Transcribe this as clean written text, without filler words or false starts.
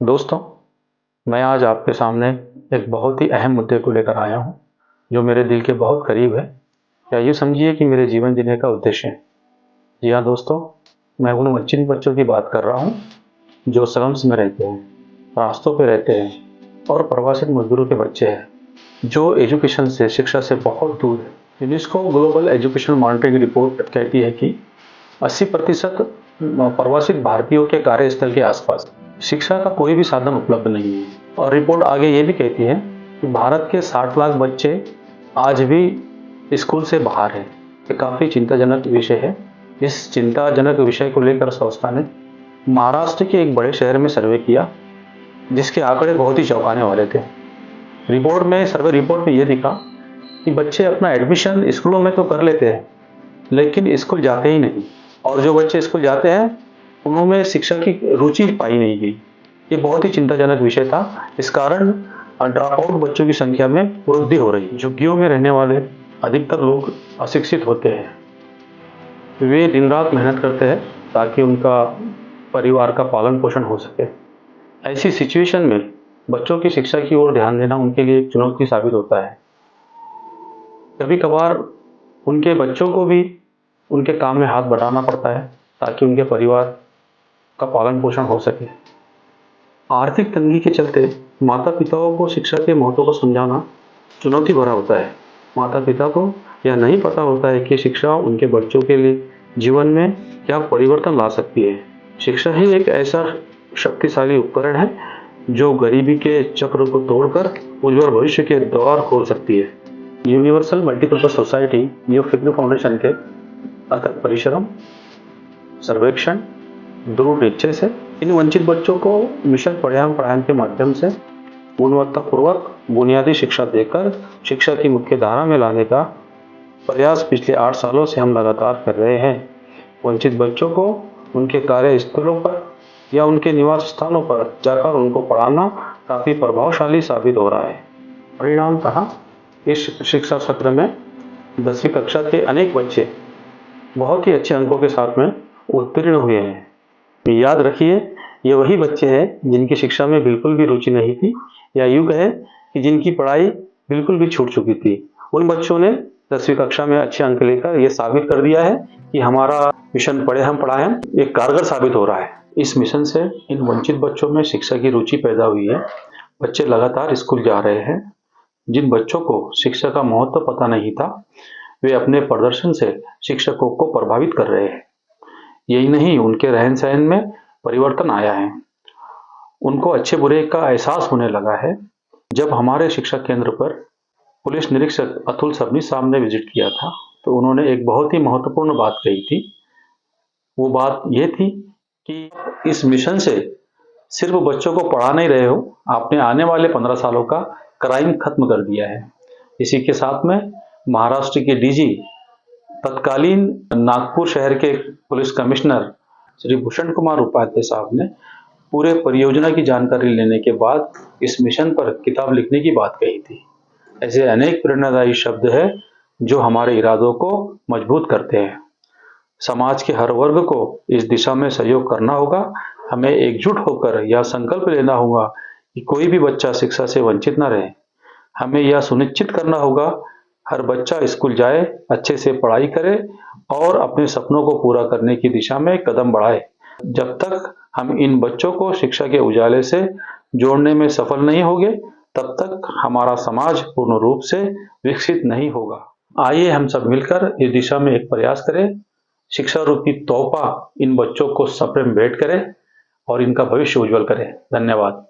दोस्तों, मैं आज आपके सामने एक बहुत ही अहम मुद्दे को लेकर आया हूँ, जो मेरे दिल के बहुत करीब है। या यूँ समझिए कि मेरे जीवन जीने का उद्देश्य है। जी हाँ दोस्तों, मैं उन वंचित बच्चों की बात कर रहा हूँ, जो स्लम्स में रहते हैं, रास्तों पे रहते हैं और प्रवासी मजदूरों के बच्चे हैं, जो एजुकेशन से, शिक्षा से बहुत दूर है। UNESCO global education monitoring report कहती है कि 80% प्रवासी भारतीयों के कार्यस्थल के आसपास शिक्षा का कोई भी साधन उपलब्ध नहीं है। और रिपोर्ट आगे ये भी कहती है कि भारत के 60 लाख बच्चे आज भी स्कूल से बाहर हैं। ये काफ़ी चिंताजनक विषय है। इस चिंताजनक विषय को लेकर संस्था ने महाराष्ट्र के एक बड़े शहर में सर्वे किया, जिसके आंकड़े बहुत ही चौंकाने वाले थे। सर्वे रिपोर्ट में यह दिखा कि बच्चे अपना एडमिशन स्कूलों में तो कर लेते हैं, लेकिन स्कूल जाते ही नहीं। और जो बच्चे स्कूल जाते हैं, उनमें शिक्षा की रुचि पाई नहीं गई। ये बहुत ही चिंताजनक विषय था। इस कारण ड्रॉप आउट बच्चों की संख्या में वृद्धि हो रही है। झुग्गियों में रहने वाले अधिकतर लोग अशिक्षित होते हैं। वे दिन रात मेहनत करते हैं ताकि उनका परिवार का पालन पोषण हो सके। ऐसी सिचुएशन में बच्चों की शिक्षा की ओर ध्यान देना उनके लिए एक चुनौती साबित होता है। कभी कभार उनके बच्चों को भी उनके काम में हाथ बटाना पड़ता है ताकि उनके परिवार का पालन पोषण हो सके। आर्थिक तंगी के चलते माता पिताओं को शिक्षा के महत्व को समझाना चुनौती भरा होता है। माता पिता को यह नहीं पता होता है कि शिक्षा उनके बच्चों के लिए जीवन में क्या परिवर्तन ला सकती है। शिक्षा ही एक ऐसा शक्तिशाली उपकरण है जो गरीबी के चक्र को तोड़कर उज्जवल भविष्य के द्वार खोल सकती है। यूनिवर्सल मल्टीपर्पज सोसाइटी न्यू फिक्र फाउंडेशन के अथक परिश्रम, सर्वेक्षण, दृढ़ निश्चय से इन वंचित बच्चों को मिशन पढ़ाएं के माध्यम से गुणवत्तापूर्वक बुनियादी शिक्षा देकर शिक्षा की मुख्य धारा में लाने का प्रयास पिछले 8 सालों से हम लगातार कर रहे हैं। वंचित बच्चों को उनके कार्यस्थलों पर या उनके निवास स्थानों पर जाकर उनको पढ़ाना काफ़ी प्रभावशाली साबित हो रहा है। परिणामतः इस शिक्षा सत्र में 10वीं कक्षा के अनेक बच्चे बहुत ही अच्छे अंकों के साथ में उत्तीर्ण हुए हैं। याद रखिए, ये वही बच्चे हैं जिनकी शिक्षा में बिल्कुल भी रुचि नहीं थी, या यूँ कहें कि जिनकी पढ़ाई बिल्कुल भी छूट चुकी थी। उन बच्चों ने 10वीं कक्षा में अच्छे अंक लेकर ये साबित कर दिया है कि हमारा मिशन पढ़े हम पढ़ाएं एक कारगर साबित हो रहा है। इस मिशन से इन वंचित बच्चों में शिक्षा की रुचि पैदा हुई है। बच्चे लगातार स्कूल जा रहे हैं। जिन बच्चों को शिक्षा का महत्व पता नहीं था, वे अपने प्रदर्शन से शिक्षकों को प्रभावित कर रहे हैं। यही नहीं, उनके रहन सहन में परिवर्तन आया है। उनको अच्छे बुरे का एहसास होने लगा है। जब हमारे शिक्षा केंद्र पर पुलिस निरीक्षक अतुल सबनीस साहब ने विजिट किया था, तो उन्होंने एक बहुत ही महत्वपूर्ण बात कही थी। वो बात ये थी कि इस मिशन से सिर्फ बच्चों को पढ़ा नहीं रहे हो, आपने आने वाले 15 सालों का क्राइम खत्म कर दिया है। इसी के साथ में महाराष्ट्र के डीजी, तत्कालीन नागपुर शहर के पुलिस कमिश्नर श्री भूषण कुमार उपाध्याय साहब ने पूरे परियोजना की जानकारी लेने के बाद इस मिशन पर किताब लिखने की बात कही थी। ऐसे अनेक प्रेरणादायी शब्द हैं जो हमारे इरादों को मजबूत करते हैं। समाज के हर वर्ग को इस दिशा में सहयोग करना होगा। हमें एकजुट होकर यह संकल्प लेना होगा कि कोई भी बच्चा शिक्षा से वंचित न रहे। हमें यह सुनिश्चित करना होगा हर बच्चा स्कूल जाए, अच्छे से पढ़ाई करे और अपने सपनों को पूरा करने की दिशा में कदम बढ़ाए। जब तक हम इन बच्चों को शिक्षा के उजाले से जोड़ने में सफल नहीं होंगे, तब तक हमारा समाज पूर्ण रूप से विकसित नहीं होगा। आइए हम सब मिलकर इस दिशा में एक प्रयास करें। शिक्षा रूपी तोहफा इन बच्चों को सप्रेम भेंट करें और इनका भविष्य उज्जवल करें। धन्यवाद।